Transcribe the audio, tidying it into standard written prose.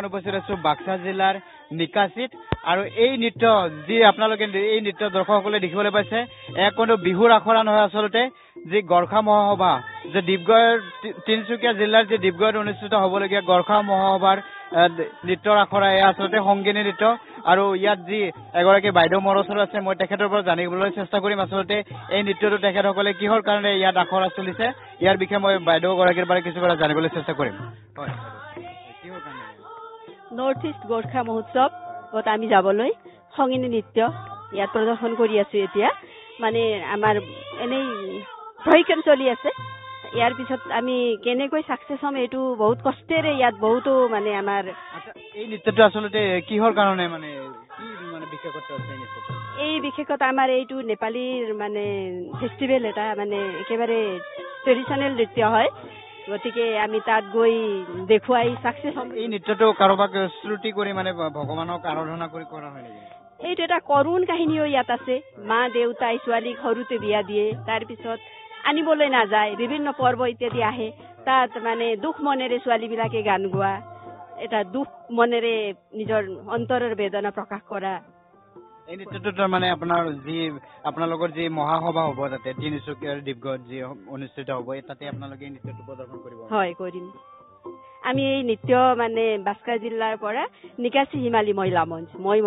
উপস্থিত আছো বাক্সা জিলাৰ নিকাচিত আৰু এই নৃত্য যি আপোনালোকে এই নৃত্য দৰ্শকসকলে দেখিবলৈ পাইছে এক কোনো বিহুৰ আখৰা নহয় আচলতে যি গৰখা মহাসভা যে ডিব্ৰুগড় তিনিচুকীয়া জিলাৰ যে ডিব্ৰুগড়ত অনুষ্ঠিত হ'বলগীয়া গৰখা মহাসভাৰ নৃত্যৰ আখৰা এয়া আচলতে সংগীনী নৃত্য আৰু ইয়াত যি এগৰাকী বাইদেউ মোৰ ওচৰত আছে মই তেখেতৰ পৰা জানিবলৈ চেষ্টা কৰিম আচলতে এই নৃত্যটো তেখেতসকলে কিহৰ কাৰণে ইয়াত আখৰা চলিছে ইয়াৰ বিষয়ে মই বাইদেউ গৰাকীৰ পৰা কিছু কথা জানিবলৈ চেষ্টা কৰিম হয় কিহৰ কাৰণে নৰ্থ ইষ্ট গোৰ্খা মহোৎসৱত আমি যাবলৈ সংগীনী নৃত্য ইয়াত প্ৰদৰ্শন কৰি আছো এতিয়া মানে আমাৰ এনেই প্ৰশিক্ষণ চলি আছে ইয়াৰ পিছত আমি কেনেকৈ সাকসেস হ'ম এইটো বহুত কষ্টেৰে ইয়াত বহুতো মানে আমাৰ এই নৃত্যটো আচলতে কিহৰ কাৰণে মানে কি মানে বিশেষত্ব আছে এই নৃত্যটো এই বিশেষত আমাৰ এইটো নেপালীৰ মানে ফেষ্টিভেল এটা মানে একেবাৰে ট্ৰেডিশনেল নৃত্য হয় গতিকে আমি তাত গৈ দেখুৱাই সাকসেস হ'ম এই নৃত্যটো কাৰোবাক শ্ৰুতি কৰি মানে ভগৱানক আৰাধনা কৰি কৰা হয় নেকি এইটো এটা কৰুণ কাহিনীও ইয়াত আছে মা দেউতাই ছোৱালীক সৰুতে বিয়া দিয়ে তাৰ পিছত আনিবলৈ নাযায় বিভিন্ন পৰ্ব ইত্যাদি আহে তাত মানে দুখ মনেৰে ছোৱালীবিলাকে গান গোৱা এটা দুখ মনেৰে নিজৰ অন্তৰৰ বেদনা প্ৰকাশ কৰা এই নৃত্যটো মানে আপোনাৰ যি আপোনালোকৰ যি মহাসভা হ'ব তাতে তিনিচুকীয়াৰ ডিব্ৰুগড়ত যি অনুষ্ঠিত হ'ব তাতে আপোনালোকে এই নৃত্যটো প্ৰদৰ্শন কৰিব হয় কৰিম আমি এই নৃত্য মানে বাস্কা জিলাৰ পৰা নিকাচি হিমালী মহিলা মঞ্চ মই